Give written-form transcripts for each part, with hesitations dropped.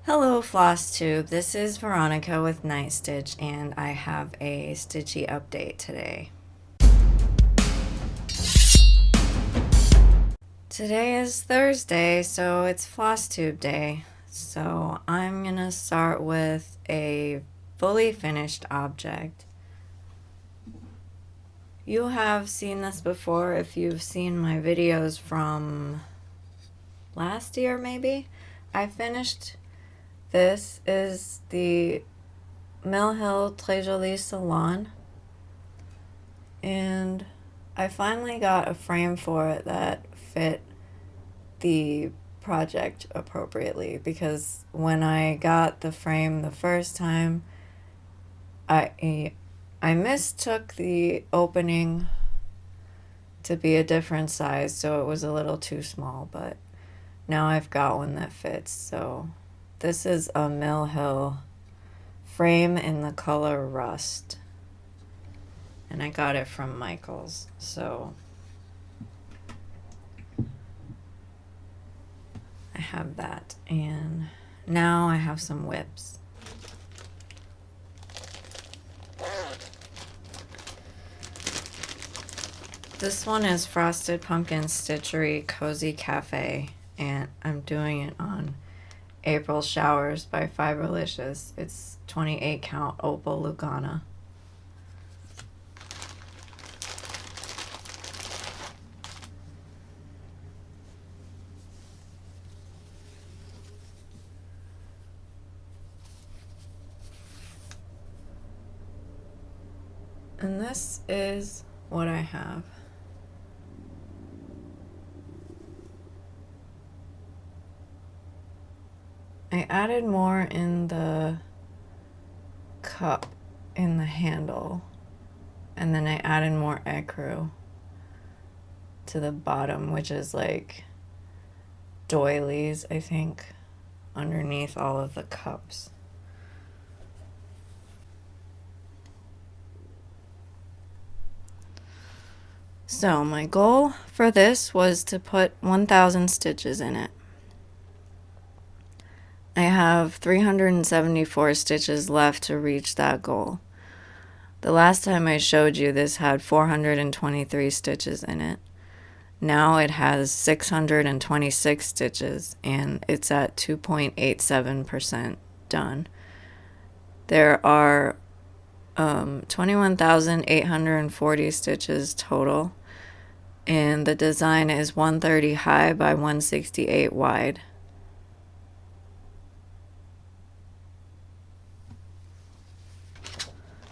Hello Flosstube, this is Veronica with Night Stitch and I have a Stitchy update today. Today is Thursday, so it's Flosstube day. So I'm gonna start with a fully finished object. You have seen this before if you've seen my videos from last year maybe. I finished. This is the Mill Hill Très Jolie Salon, and I finally got a frame for it that fit the project appropriately, because when I got the frame the first time, I mistook the opening to be a different size, so it was a little too small, but now I've got one that fits. So this is a Mill Hill frame in the color Rust, and I got it from Michael's. So I have that, and now I have some whips. This one is Frosted Pumpkin Stitchery Cozy Cafe, and I'm doing it on April Showers by Fiberlicious. It's 28 count Opal Lugana. And this is what I have. I added more in the cup in the handle, and then I added more ecru to the bottom, which is like doilies, I think, underneath all of the cups. So my goal for this was to put 1,000 stitches in it. I have 374 stitches left to reach that goal. The last time I showed you this had 423 stitches in it. Now it has 626 stitches, and it's at 2.87% done. There are 21,840 stitches total, and the design is 130 high by 168 wide.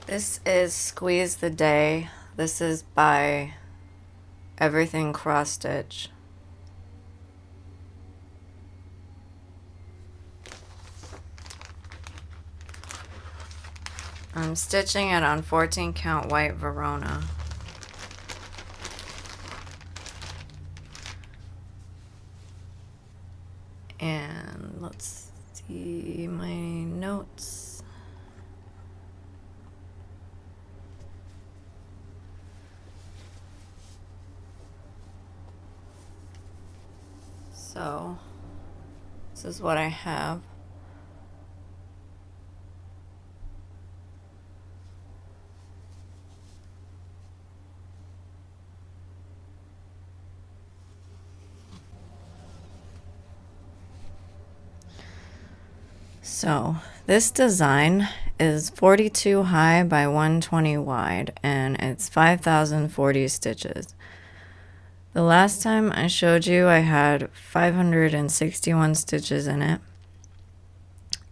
This is Squeeze the Day. This is by Everything Cross Stitch. I'm stitching it on 14 count white Verona. And let's see my notes. So this is what I have. So this design is 42 high by 120 wide, and it's 5,040 stitches. The last time I showed you, I had 561 stitches in it,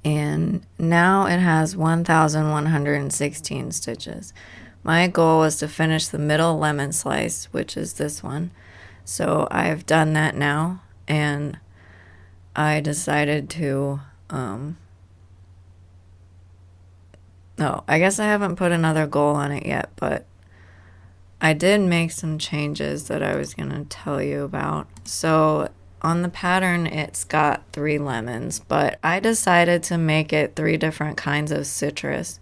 and now it has 1,116 stitches. My goal was to finish the middle lemon slice, which is this one. So I've done that now, and I decided to, I guess I haven't put another goal on it yet, but I did make some changes that I was going to tell you about. So on the pattern, it's got 3 lemons, but I decided to make it 3 different kinds of citrus.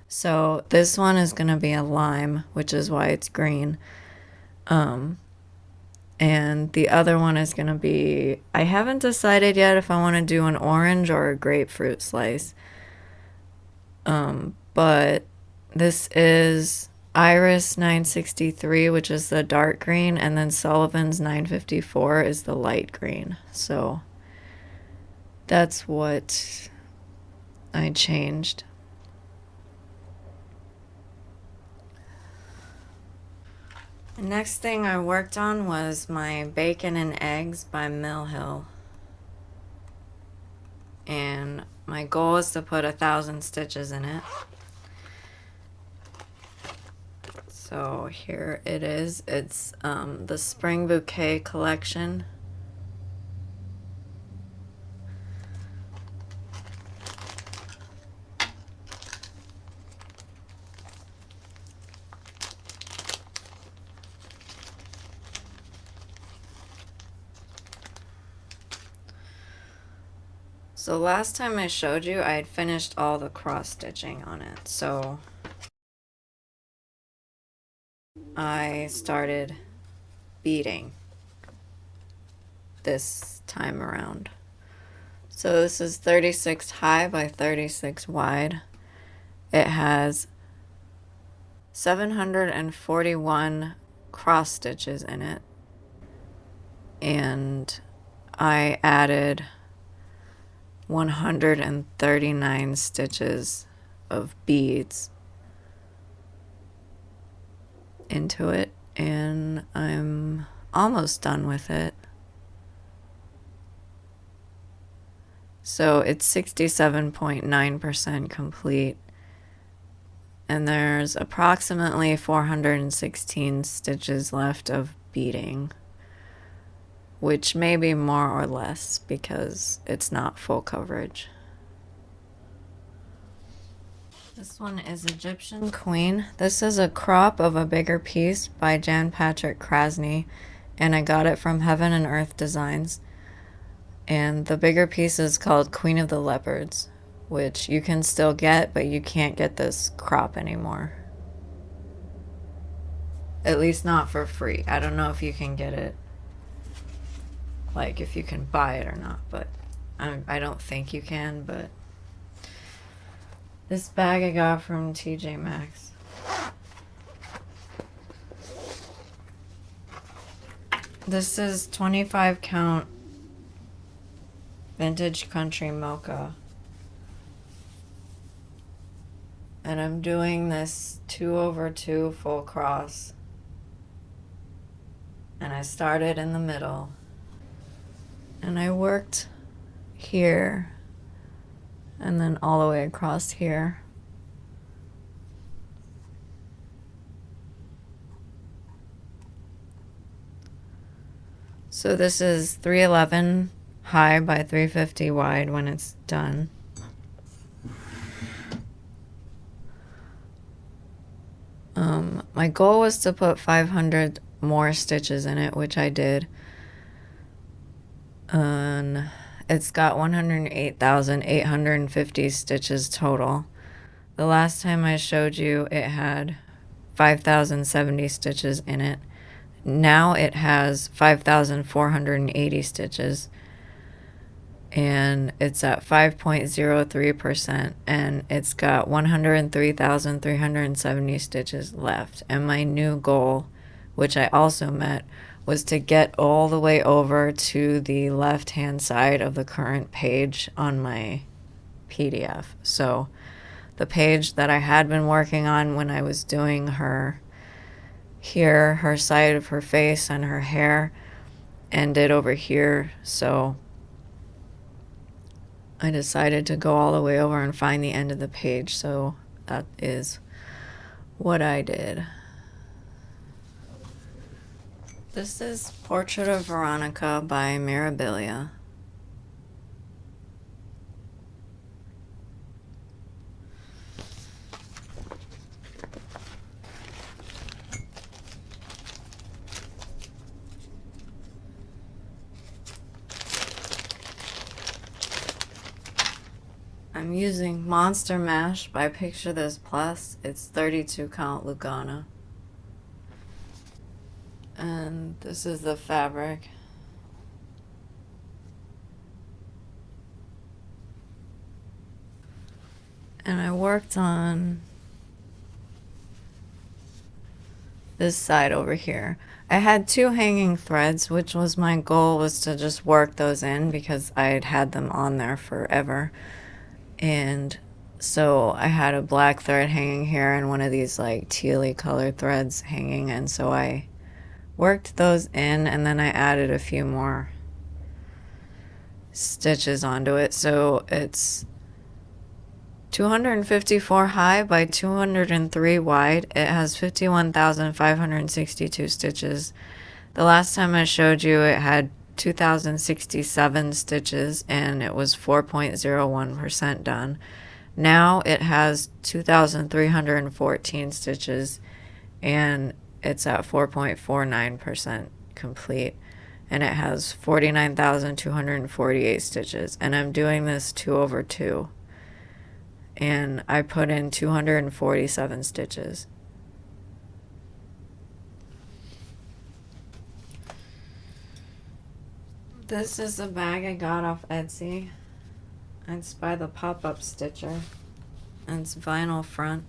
So this one is going to be a lime, which is why it's green. And the other one is going to be, I haven't decided yet if I want to do an orange or a grapefruit slice. But this is Iris 963, which is the dark green, and then Sullivan's 954 is the light green. So that's what I changed. The next thing I worked on was my Bacon and Eggs by Mill Hill. And my goal is to put 1,000 stitches in it. So here it is. It's the Spring Bouquet collection. So last time I showed you, I had finished all the cross stitching on it. So I started beading this time around. So this is 36 high by 36 wide. It has 741 cross stitches in it. And I added 139 stitches of beads into it, and I'm almost done with it. So it's 67.9% complete, and there's approximately 416 stitches left of beading, which may be more or less because it's not full coverage. This one is Egyptian Queen. This is a crop of a bigger piece by Jan Patrick Krasny, and I got it from Heaven and Earth Designs. And the bigger piece is called Queen of the Leopards, which you can still get, but you can't get this crop anymore. At least not for free. I don't know if you can get it, like if you can buy it or not, but I don't think you can. But this bag I got from TJ Maxx. This is 25 count vintage country mocha. And I'm doing this 2/2 full cross. And I started in the middle. And I worked here and then all the way across here. So this is 311 high by 350 wide when it's done. My goal was to put 500 more stitches in it, which I did. And it's got 108,850 stitches total. The last time I showed you, it had 5,070 stitches in it. Now it has 5,480 stitches. And it's at 5.03%, and it's got 103,370 stitches left. And my new goal, which I also met, was to get all the way over to the left-hand side of the current page on my PDF. So the page that I had been working on when I was doing her here, her side of her face and her hair, ended over here. So I decided to go all the way over and find the end of the page, so that is what I did. This is Portrait of Veronica by Mirabilia. I'm using Monster Mash by Picture This Plus. It's 32 count Lugana. And this is the fabric. And I worked on this side over here. I had 2 hanging threads, which was my goal, was to just work those in because I had had them on there forever. And so I had a black thread hanging here and one of these like tealy colored threads hanging, and so I worked those in and then I added a few more stitches onto it. So it's 254 high by 203 wide. It has 51,562 stitches. The last time I showed you it had 2,067 stitches and it was 4.01% done. Now it has 2,314 stitches and it's at 4.49% complete. And it has 49,248 stitches. And I'm doing this 2 over 2. And I put in 247 stitches. This is a bag I got off Etsy. It's by the Pop-Up Stitcher. And it's vinyl front.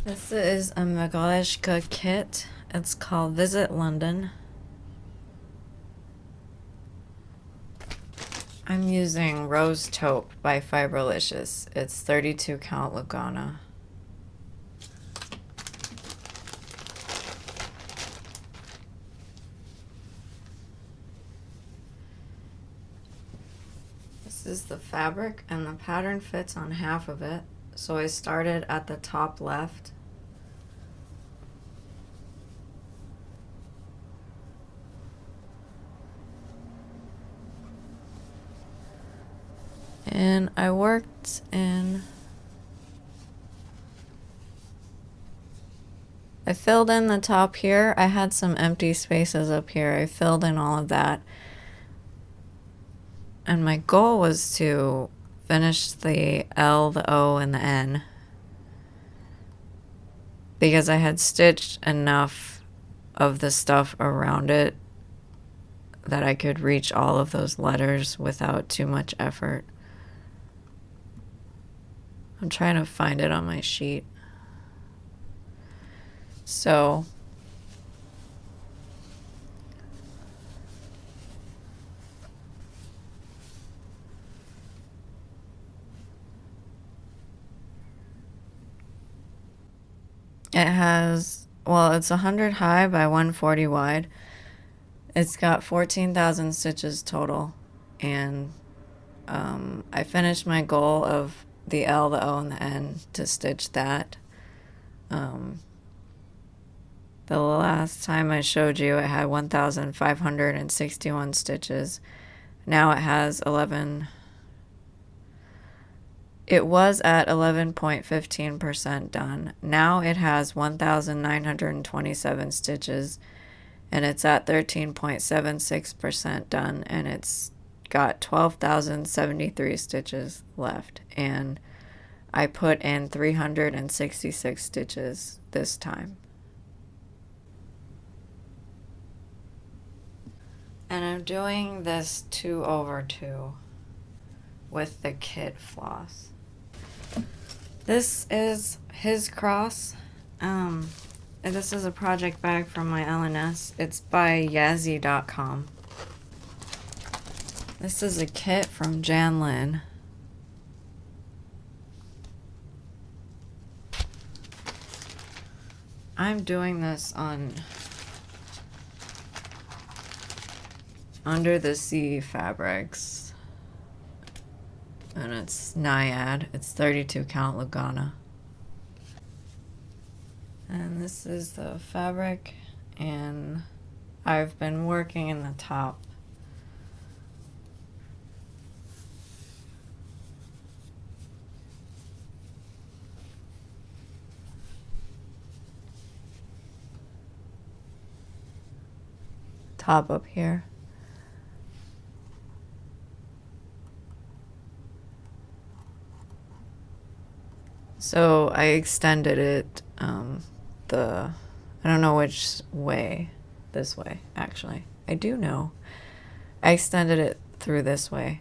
This is a Magaleshka kit. It's called Visit London. I'm using Rose Taupe by Fibrelicious. It's 32 count Lugana. This is the fabric and the pattern fits on half of it. So I started at the top left. And I worked in, I filled in the top here. I had some empty spaces up here. I filled in all of that. And my goal was to finish the L, the O, and the N. Because I had stitched enough of the stuff around it that I could reach all of those letters without too much effort. I'm trying to find it on my sheet. So it has, well, it's 100 high by 140 wide. It's got 14,000 stitches total. And I finished my goal of the L, the O, and the N to stitch that. The last time I showed you, it had 1,561 stitches. Now it has 11. It was at 11.15% done. Now it has 1,927 stitches, and it's at 13.76% done, and it's got 12,073 stitches left. And I put in 366 stitches this time. And I'm doing this 2 over 2 with the kit floss. This is his cross. This is a project bag from my LNS. It's by Yazzie.com. This is a kit from Jan Lynn. I'm doing this on Under the Sea fabrics, and it's Naiad. It's 32 count Lugana. And this is the fabric, and I've been working in the top. Top up here. So I extended it, I don't know which way. this way, actually. I do know. I extended it through this way.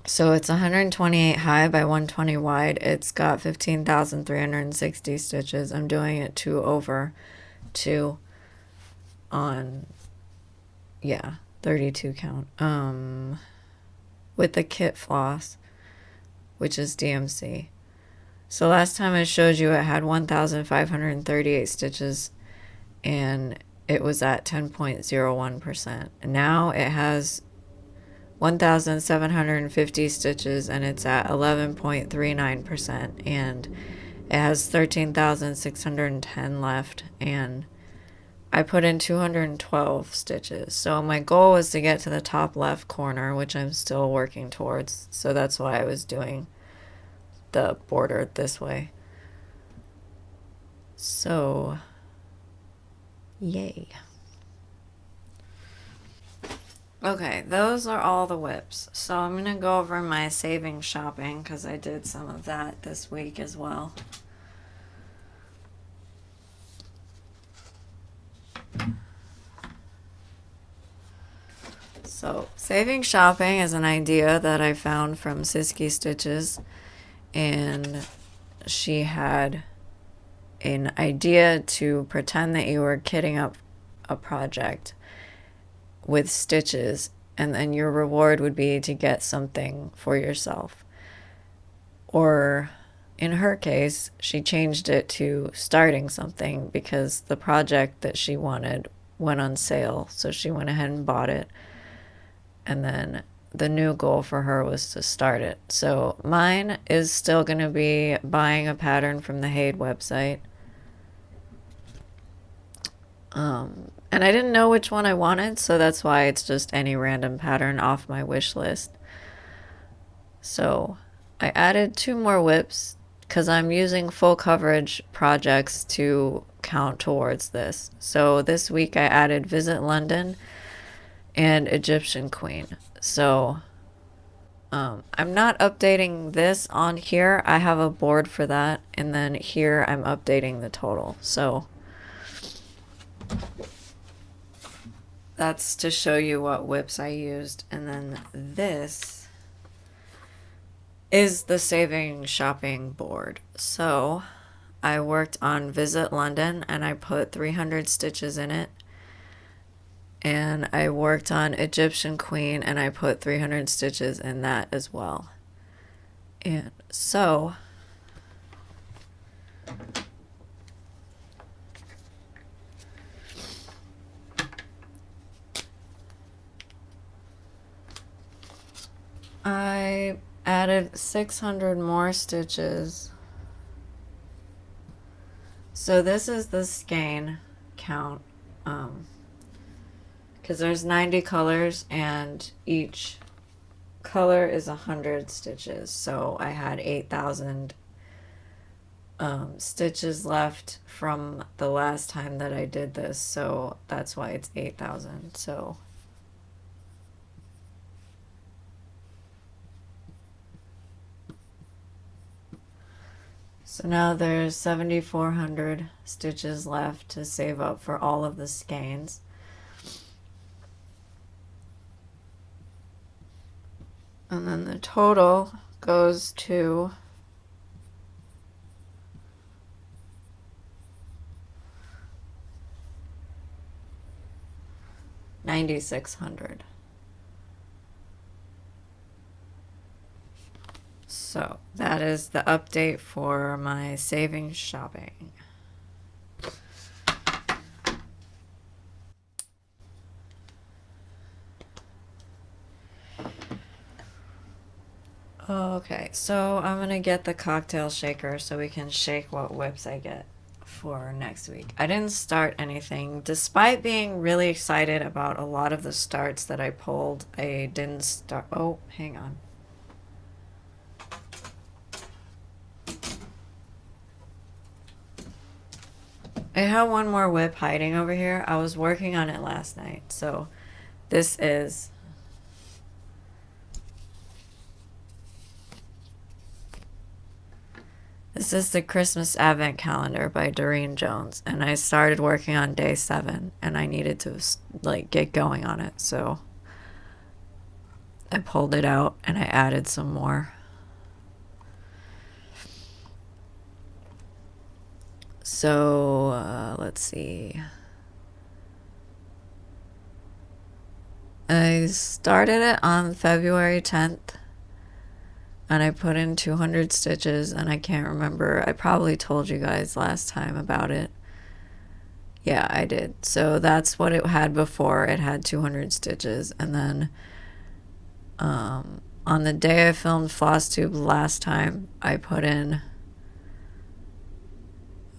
So it's 128 high by 120 wide. It's got 15,360 stitches. I'm doing it 2 over 2 on, yeah, 32 count. With the kit floss, which is DMC. So last time I showed you it had 1,538 stitches and it was at 10.01%. Now it has 1,750 stitches and it's at 11.39%, and it has 13,610 left, and I put in 212 stitches. So my goal was to get to the top left corner, which I'm still working towards. So that's why I was doing the border this way. So, yay. Okay, those are all the whips. So I'm going to go over my savings shopping because I did some of that this week as well. So savings shopping is an idea that I found from Siski Stitches, and she had an idea to pretend that you were kitting up a project with stitches, and then your reward would be to get something for yourself. Or in her case, she changed it to starting something because the project that she wanted went on sale, so she went ahead and bought it. And then the new goal for her was to start it. So mine is still going to be buying a pattern from the Haid website. And I didn't know which one I wanted, so that's why it's just any random pattern off my wish list. So I added 2 more whips because I'm using full coverage projects to count towards this. So this week I added Visit London and Egyptian Queen. So I'm not updating this on here. I have a board for that, and then here I'm updating the total. So that's to show you what whips I used. And then this is the saving shopping board. So I worked on Visit London and I put 300 stitches in it. And I worked on Egyptian Queen and I put 300 stitches in that as well. And so I added 600 more stitches. So this is the skein count, because there's 90 colors and each color is 100 stitches. So I had 8,000 stitches left from the last time that I did this, so that's why it's 8,000. So now there's 7,400 stitches left to save up for all of the skeins. And then the total goes to 9,600. So that is the update for my savings shopping. Okay, so I'm gonna get the cocktail shaker so we can shake what whips I get for next week. I didn't start anything. Despite being really excited about a lot of the starts that I pulled, I didn't start. Oh, hang on. I have one more whip hiding over here. I was working on it last night. So this is This is the Christmas Advent Calendar by Doreen Jones, and I started working on day 7, and I needed to like get going on it, so I pulled it out and I added some more. So let's see. I started it on February 10th. And I put in 200 stitches, and I can't remember. I probably told you guys last time about it. Yeah, I did. So that's what it had before. It had 200 stitches. And then on the day I filmed Flosstube last time, I put in,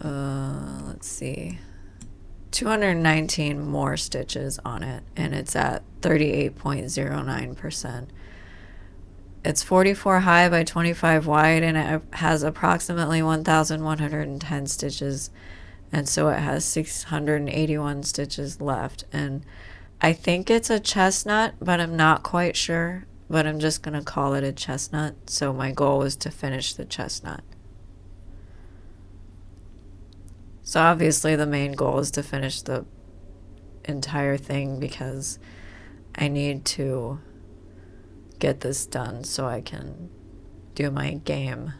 let's see, 219 more stitches on it. And it's at 38.09%. It's 44 high by 25 wide, and it has approximately 1,110 stitches, and so it has 681 stitches left. And I think it's a chestnut, but I'm not quite sure, but I'm just going to call it a chestnut. So my goal was to finish the chestnut. So obviously the main goal is to finish the entire thing because I need to get this done so I can do my game.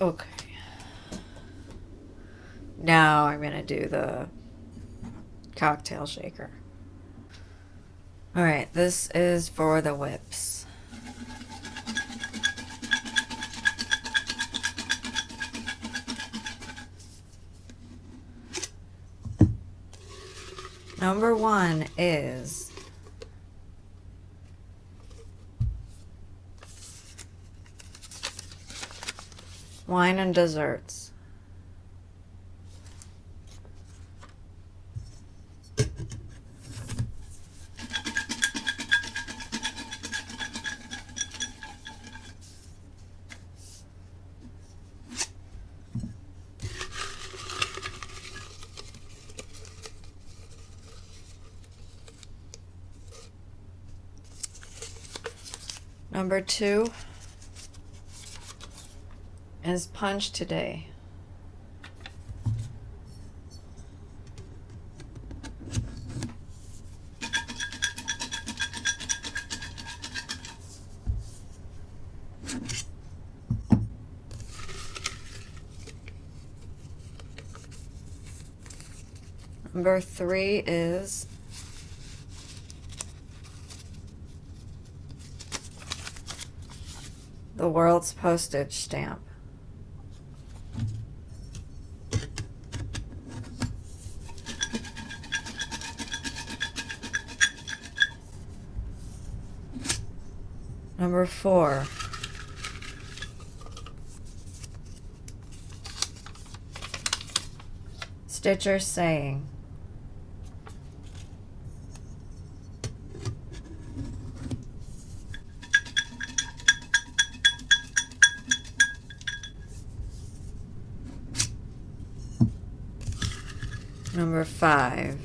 Okay. Now I'm gonna do the cocktail shaker. Alright, this is for the whips. Number 1 is wine and desserts. Number 2 is punch today. Number 3 is the world's postage stamp. Number 4, Stitcher saying. Number 5,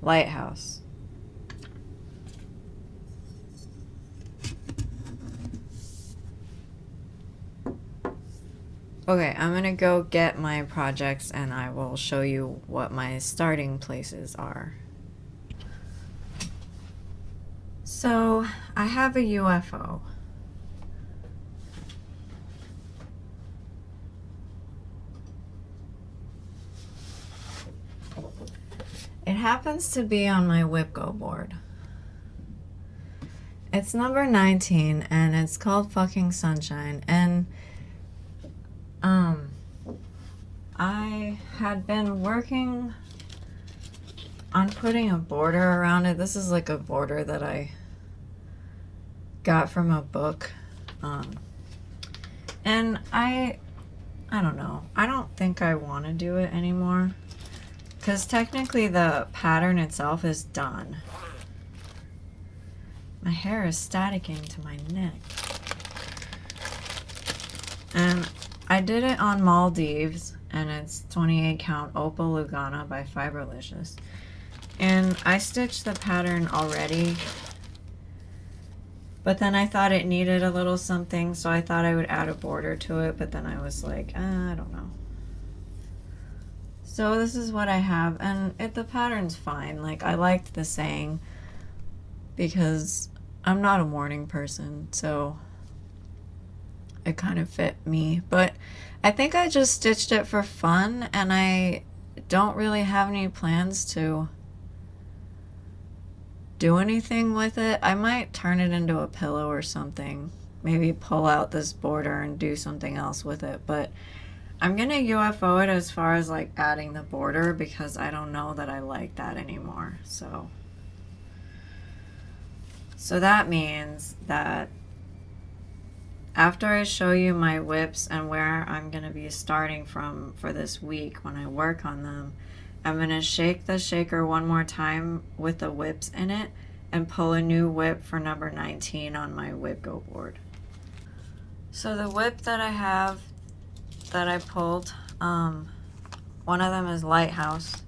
lighthouse. Okay, I'm gonna go get my projects and I will show you what my starting places are. So, I have a UFO. It happens to be on my Whipco board. It's number 19 and it's called Fucking Sunshine, and I had been working on putting a border around it. This is like a border that I got from a book. And I don't know. I don't think I want to do it anymore, because technically the pattern itself is done. My hair is staticking to my neck. And I did it on Maldives, and it's 28 count Opal Lugana by Fiberlicious. And I stitched the pattern already, but then I thought it needed a little something, so I thought I would add a border to it, but then I was like, I don't know. So this is what I have, and the pattern's fine. Like, I liked the saying because I'm not a morning person, so it kind of fit me. But I think I just stitched it for fun, and I don't really have any plans to do anything with it. I might turn it into a pillow or something. Maybe pull out this border and do something else with it. But I'm gonna UFO it as far as like adding the border because I don't know that I like that anymore. So that means that after I show you my whips and where I'm gonna be starting from for this week when I work on them, I'm gonna shake the shaker one more time with the whips in it and pull a new whip for number 19 on my whip go board. So the whip that I have that I pulled, one of them is Lighthouse.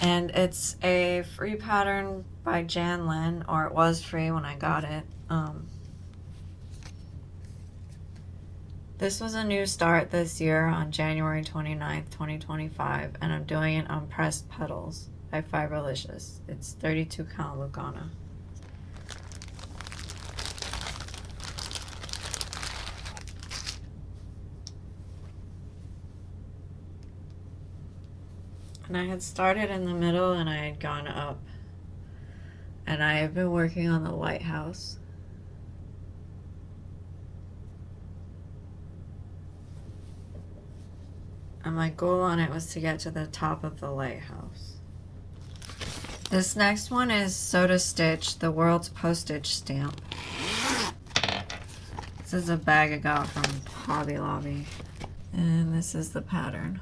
And it's a free pattern by Jan Lynn, or it was free when I got it. This was a new start this year on January 29th, 2025, and I'm doing it on Pressed Petals by Fiberlicious. It's 32 count Lugana. And I had started in the middle and I had gone up. And I have been working on the lighthouse. And my goal on it was to get to the top of the lighthouse. This next one is Soda Stitch, the world's postage stamp. This is a bag I got from Hobby Lobby. And this is the pattern.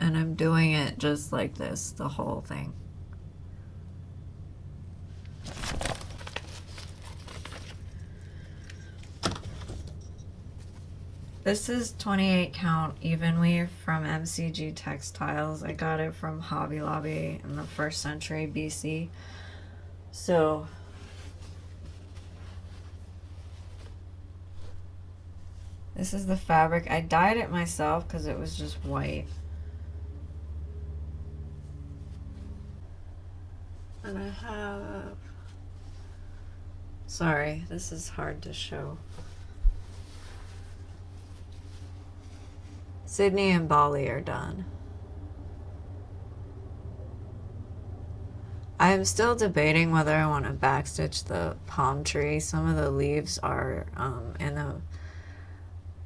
And I'm doing it just like this, the whole thing. This is 28 count even weave from MCG Textiles. I got it from Hobby Lobby in the 1st century BC. So this is the fabric. I dyed it myself because it was just white. And I have, sorry, this is hard to show. Sydney and Bali are done. I am still debating whether I want to backstitch the palm tree. Some of the leaves are in a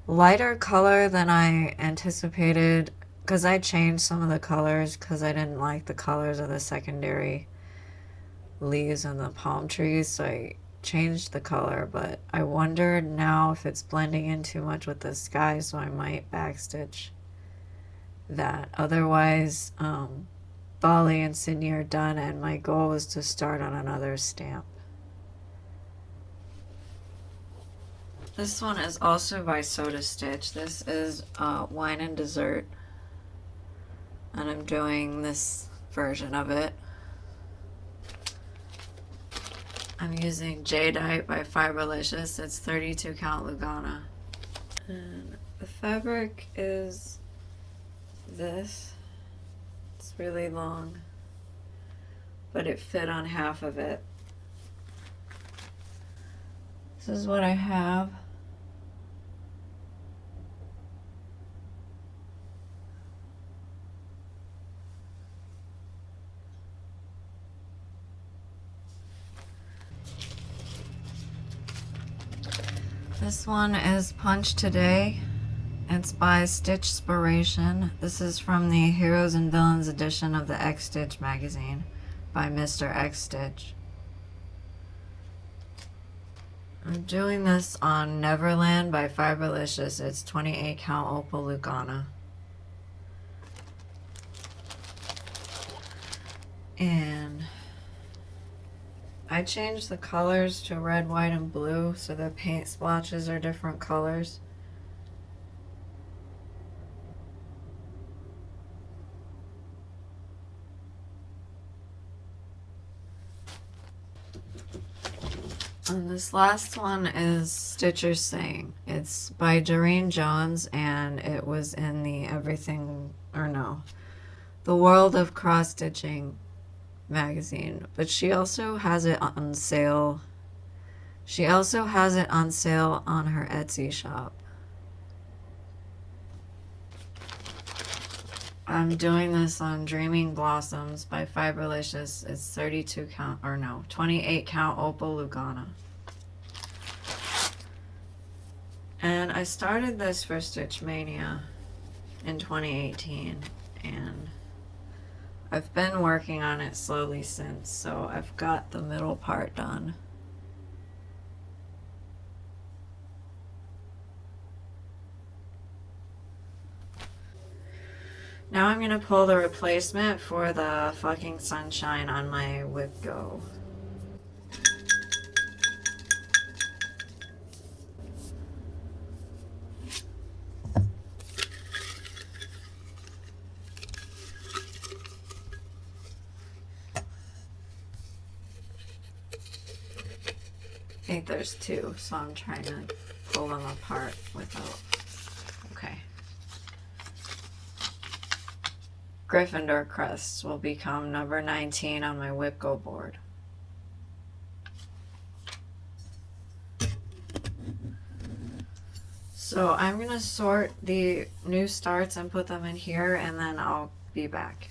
lighter color than I anticipated because I changed some of the colors because I didn't like the colors of the secondary leaves and the palm trees, so I changed the color, but I wondered now if it's blending in too much with the sky, so I might backstitch that. Otherwise, Bali and Sydney are done, and my goal is to start on another stamp. This one is also by Soda Stitch. This is Wine and Dessert, and I'm doing this version of it. I'm using Jadeite by Fiberlicious. It's 32 count Lugana. And the fabric is this. It's really long, but it fit on half of it. This is what I have. This one is Punch Today. It's by Stitchspiration. This is from the Heroes and Villains edition of the X Stitch magazine by Mr. X Stitch. I'm doing this on Neverland by Fiberlicious. It's 28 count Opal Lugana. And I changed the colors to red, white, and blue so the paint splotches are different colors. And this last one is Stitcher's Saying. It's by Doreen Jones, and it was in the The World of Cross Stitching magazine. But she also has it on sale. She also has it on sale on her Etsy shop. I'm doing this on Dreaming Blossoms by Fiberlicious. It's 28 count Opal Lugana. And I started this for Stitch Mania in 2018, and I've been working on it slowly since, so I've got the middle part done. Now I'm gonna pull the replacement for the fucking sunshine on my Whip Go. I think there's two, so I'm trying to pull them apart without. Okay. Gryffindor crests will become number 19 on my Whip Go board. So I'm gonna sort the new starts and put them in here, and then I'll be back.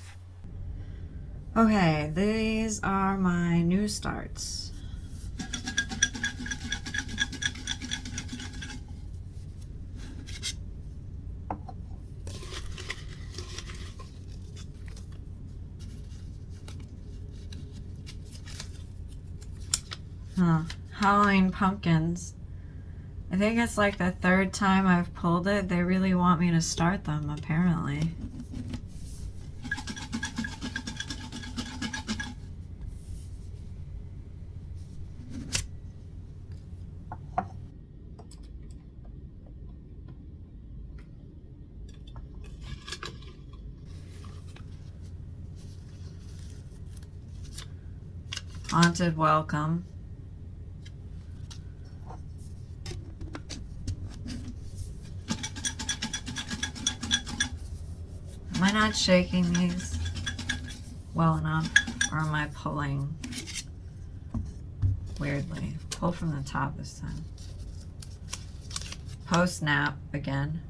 Okay, these are my new starts. Halloween pumpkins. I think it's like the third time I've pulled it. They really want me to start them, apparently. Haunted Welcome. Am I not shaking these well enough, or am I pulling weirdly? Pull from the top this time. Post snap again.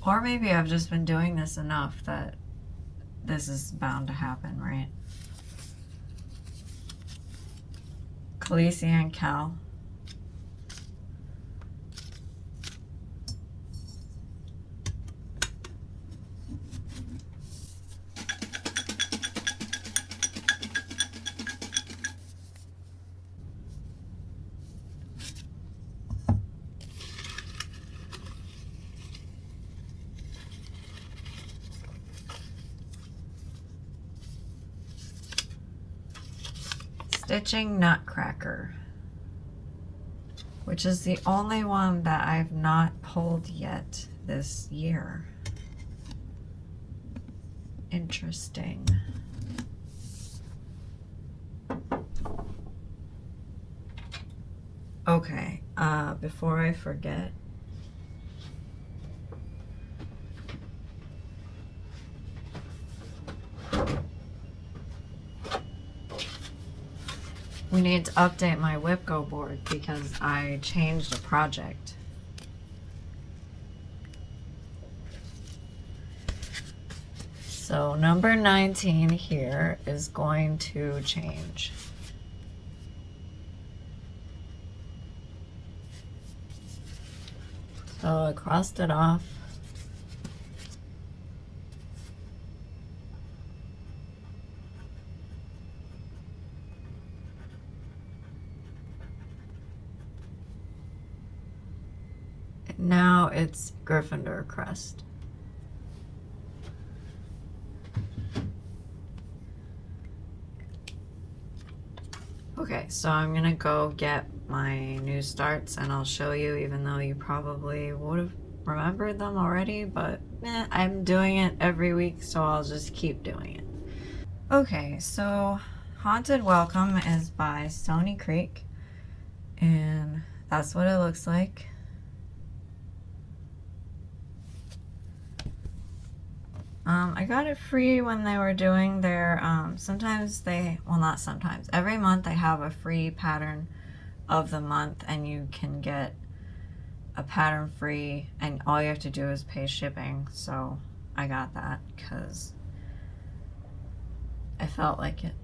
Or maybe I've just been doing this enough that this is bound to happen, right? Khaleesi and Cal. Stitching Nutcracker, which is the only one that I've not pulled yet this year. Interesting. Okay, before I forget, we need to update my Whip Go board because I changed a project. So number 19 here is going to change. So I crossed it off. Now it's Gryffindor crest. Okay, so I'm gonna go get my new starts, and I'll show you, even though you probably would have remembered them already, but I'm doing it every week, so I'll just keep doing it. Okay, so Haunted Welcome is by Stony Creek, and that's what it looks like. I got it free when they were doing their, sometimes they, well, not sometimes, every month they have a free pattern of the month, and you can get a pattern free, and all you have to do is pay shipping. So I got that because I felt like it.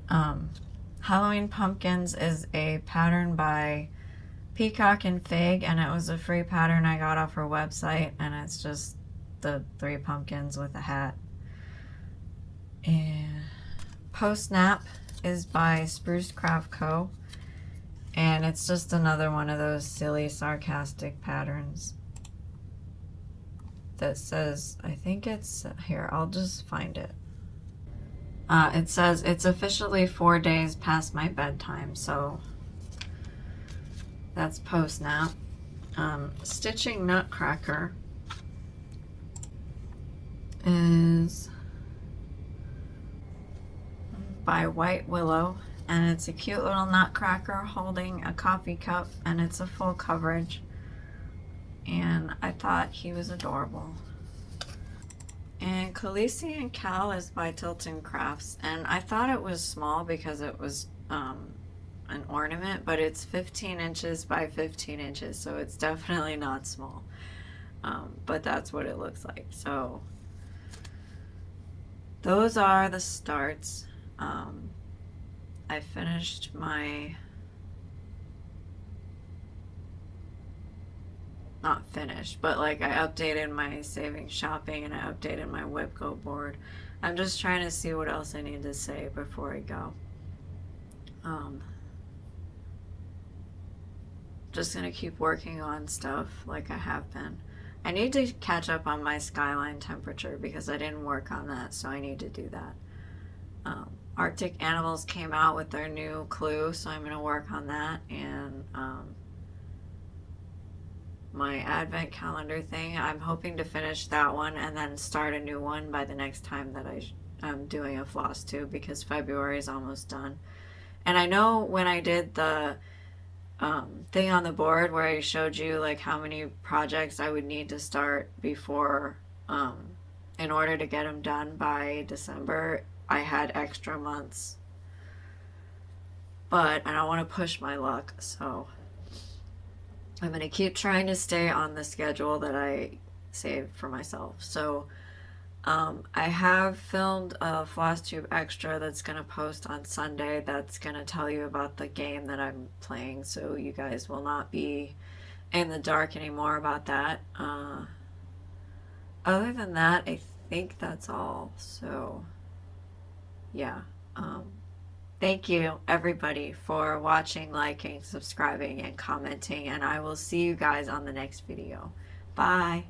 Halloween Pumpkins is a pattern by Peacock and Fig, and it was a free pattern I got off her website, and it's just the 3 pumpkins with a hat. And Post Nap is by Spruce Craft Co. And it's just another one of those silly, sarcastic patterns that says, I think it's, here, I'll just find it. It says, it's officially 4 days past my bedtime, so that's Post Nap. Stitching Nutcracker is by White Willow, and it's a cute little nutcracker holding a coffee cup, and it's a full coverage, and I thought he was adorable. And Khaleesi and Cal is by Tilton Crafts, and I thought it was small because it was an ornament, but it's 15 inches by 15 inches, so it's definitely not small. But that's what it looks like. So those are the starts. I finished my, not finished, but like I updated my savings shopping, and I updated my WebGo board. I'm just trying to see what else I need to say before I go. Just gonna keep working on stuff like I have been. I need to catch up on my skyline temperature because I didn't work on that, so I need to do that. Arctic Animals came out with their new clue, so I'm going to work on that. And my advent calendar thing, I'm hoping to finish that one and then start a new one by the next time that I'm doing a Flosstube, because February is almost done. And I know when I did the thing on the board where I showed you like how many projects I would need to start before, in order to get them done by December, I had extra months, but I don't want to push my luck, so I'm going to keep trying to stay on the schedule that I saved for myself. So I have filmed a Flosstube extra that's going to post on Sunday that's going to tell you about the game that I'm playing, so you guys will not be in the dark anymore about that. Other than that, I think that's all. So yeah, thank you everybody for watching, liking, subscribing, and commenting, and I will see you guys on the next video. Bye.